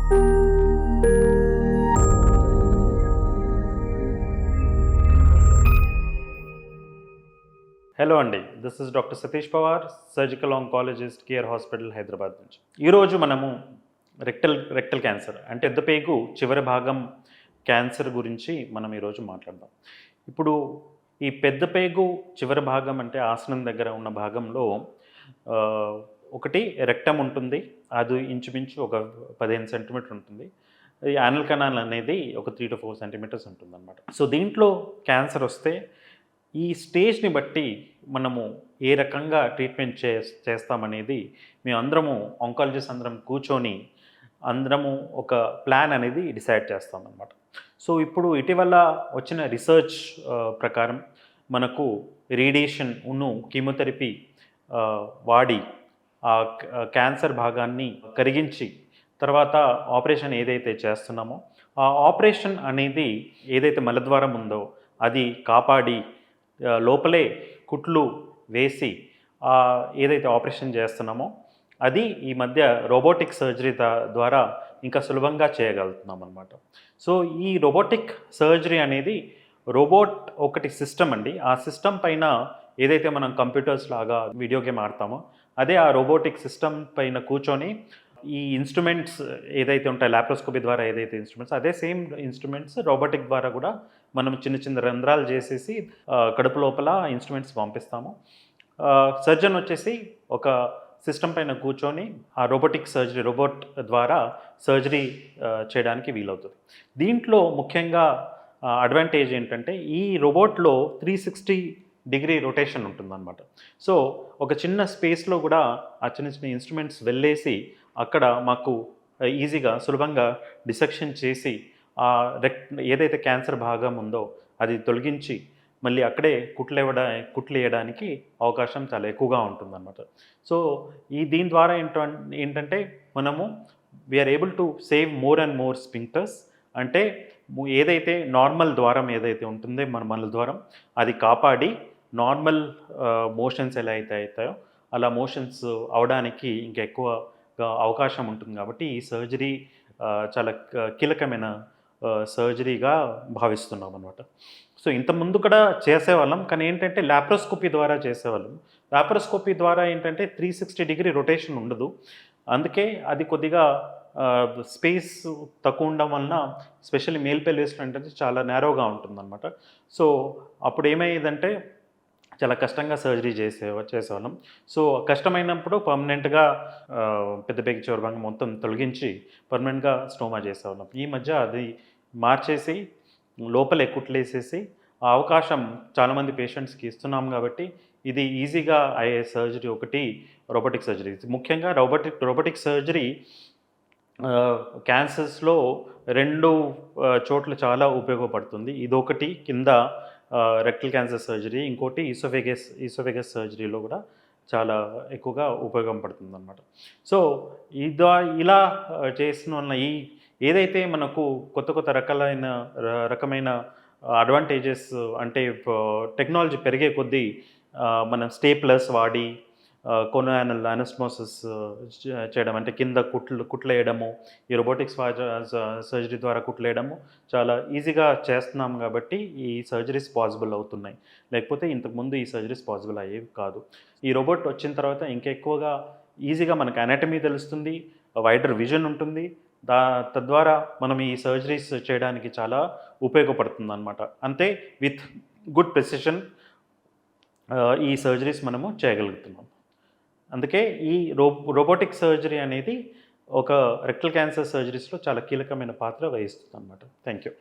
Hello అండి, this is doctor Satish Pawar, surgical oncologist, care hospital, Hyderabad నుంచి. ఈరోజు మనము రెక్టల్ క్యాన్సర్ అంటే ఎద్దపేగు చివరి భాగం క్యాన్సర్ గురించి మనం ఈరోజు మాట్లాడదాం. ఇప్పుడు ఈ పెద్దపేగు చివరి భాగం అంటే ఆసనం దగ్గర ఉన్న భాగంలో ఒకటి రెక్టమ్ ఉంటుంది, అది ఇంచుమించు ఒక 15 సెంటీమీటర్ ఉంటుంది. ఈ యానల్ కెనాల్ అనేది ఒక 3 to 4 సెంటీమీటర్స్ ఉంటుంది అనమాట. సో దీంట్లో క్యాన్సర్ వస్తే ఈ స్టేజ్ని బట్టి మనము ఏ రకంగా ట్రీట్మెంట్ చేస్తామనేది మేమందరము ఆంకాలజిస్ట్ అందరం కూర్చొని అందరము ఒక ప్లాన్ అనేది డిసైడ్ చేస్తామన్నమాట. సో ఇప్పుడు ఇటీవల వచ్చిన రీసెర్చ్ ప్రకారం మనకు రేడియేషన్ కీమోథెరపీ వాడి ఆ క్యాన్సర్ భాగాన్ని కరిగించి తర్వాత ఆపరేషన్ ఏదైతే చేస్తున్నామో ఆ ఆపరేషన్ అనేది ఏదైతే మలద్వారం ఉందో అది కాపాడి లోపలే కుట్లు వేసి ఏదైతే ఆపరేషన్ చేస్తున్నామో అది ఈ మధ్య రోబోటిక్ సర్జరీ ద్వారా ఇంకా సులభంగా చేయగలుగుతున్నాం అనమాట. సో ఈ రోబోటిక్ సర్జరీ అనేది రోబోట్ ఒకటి సిస్టమ్ అండి. ఆ సిస్టమ్ పైన ఏదైతే మనం కంప్యూటర్స్ లాగా వీడియో గేమ్ ఆడతామో అదే ఆ రోబోటిక్ సిస్టమ్ పైన కూర్చొని ఈ ఇన్స్ట్రుమెంట్స్ ఏదైతే ఉంటాయో లాప్రోస్కోపీ ద్వారా ఏదైతే ఇన్స్ట్రుమెంట్స్ అదే సేమ్ ఇన్స్ట్రుమెంట్స్ రోబోటిక్ ద్వారా కూడా మనం చిన్న చిన్న రంధ్రాలు చేసేసి కడుపు లోపల ఇన్స్ట్రుమెంట్స్ పంపిస్తాము. సర్జన్ వచ్చేసి ఒక సిస్టమ్ పైన కూర్చొని ఆ రోబోట్ ద్వారా సర్జరీ చేయడానికి వీలవుతుంది. దీంట్లో ముఖ్యంగా అడ్వాంటేజ్ ఏంటంటే ఈ రోబోట్లో 360-degree రొటేషన్ ఉంటుందన్నమాట. సో ఒక చిన్న స్పేస్లో కూడా ఆ చిన్న చిన్న ఇన్స్ట్రుమెంట్స్ వెళ్ళేసి అక్కడ మాకు ఈజీగా సులభంగా డిసెక్షన్ చేసి ఏదైతే క్యాన్సర్ భాగం ఉందో అది తొలగించి మళ్ళీ అక్కడే కుట్లు వేయడానికి అవకాశం చాలా ఎక్కువగా ఉంటుందన్నమాట. సో దీని ద్వారా ఏంటంటే మనము we are able to save more and more sphincters. అంటే ఏదైతే నార్మల్ ద్వారం ఏదైతే ఉంటుందో మన మలద్వారం అది కాపాడి నార్మల్ మోషన్స్ ఎలా అయితే అవుతాయో అలా మోషన్స్ అవడానికి ఇంకా ఎక్కువ అవకాశం ఉంటుంది. కాబట్టి ఈ సర్జరీ చాలా కీలకమైన సర్జరీగా భావిస్తున్నాం అనమాట. సో ఇంతకుముందు కూడా చేసేవాళ్ళం, కానీ ఏంటంటే లాప్రోస్కోపీ ద్వారా చేసేవాళ్ళం. లాప్రోస్కోపీ ద్వారా ఏంటంటే 360-degree రొటేషన్ ఉండదు. అందుకే అది కొద్దిగా స్పేస్ తక్కువ ఉండడం వలన స్పెషల్లీ మేల్ పెల్విస్లో ఏంటంటే చాలా నేరోగా ఉంటుందన్నమాట. సో అప్పుడు ఏమయ్యేదంటే చాలా కష్టంగా సర్జరీ చేసేవాళ్ళం. సో కష్టమైనప్పుడు పర్మనెంట్గా పెద్దపేగు చివరి భాగం మొత్తం తొలగించి పర్మనెంట్గా స్టోమా చేసేవాళ్ళం. ఈ మధ్య అది మార్చేసి లోపలే కుట్లేసేసి ఆ అవకాశం చాలామంది పేషెంట్స్కి ఇస్తున్నాం. కాబట్టి ఇది ఈజీగా అయ్యే సర్జరీ ఒకటి రోబోటిక్ సర్జరీ. ముఖ్యంగా రోబోటిక్ సర్జరీ క్యాన్సర్స్లో 2 చోట్ల చాలా ఉపయోగపడుతుంది. ఇదొకటి కింద రెక్టల్ క్యాన్సర్ సర్జరీ, ఇంకోటి ఈసోఫేగస్ సర్జరీలో కూడా చాలా ఎక్కువగా ఉపయోగపడుతుంది అన్నమాట. సో ఇలా చేసిన వలన ఏదైతే మనకు కొత్త రకమైన అడ్వాంటేజెస్ అంటే టెక్నాలజీ పెరిగే కొద్దీ మనం స్టేప్లర్స్ వాడి కొనోయానల్ అనస్మోసిస్ చేయడం అంటే కింద కుట్లు వేయడము, ఈ రోబోటిక్స్ సర్జరీ ద్వారా కుట్లు వేయడము చాలా ఈజీగా చేస్తున్నాం. కాబట్టి ఈ సర్జరీస్ పాసిబుల్ అవుతున్నాయి. లేకపోతే ఇంతకుముందు ఈ సర్జరీస్ పాసిబుల్ అయ్యేవి కాదు. ఈ రోబోట్ వచ్చిన తర్వాత ఇంకా ఎక్కువగా ఈజీగా మనకు అనాటమీ తెలుస్తుంది, వైడర్ విజన్ ఉంటుంది. తద్వారా మనం ఈ సర్జరీస్ చేయడానికి చాలా ఉపయోగపడుతుంది అన్నమాట. అంతే విత్ గుడ్ ప్రెసిషన్ ఈ సర్జరీస్ మనము చేయగలుగుతున్నాం. అందుకే ఈ రోబోటిక్ సర్జరీ అనేది ఒక రెక్టల్ క్యాన్సర్ సర్జరీస్లో చాలా కీలకమైన పాత్ర వహిస్తుంది అన్నమాట. Thank you.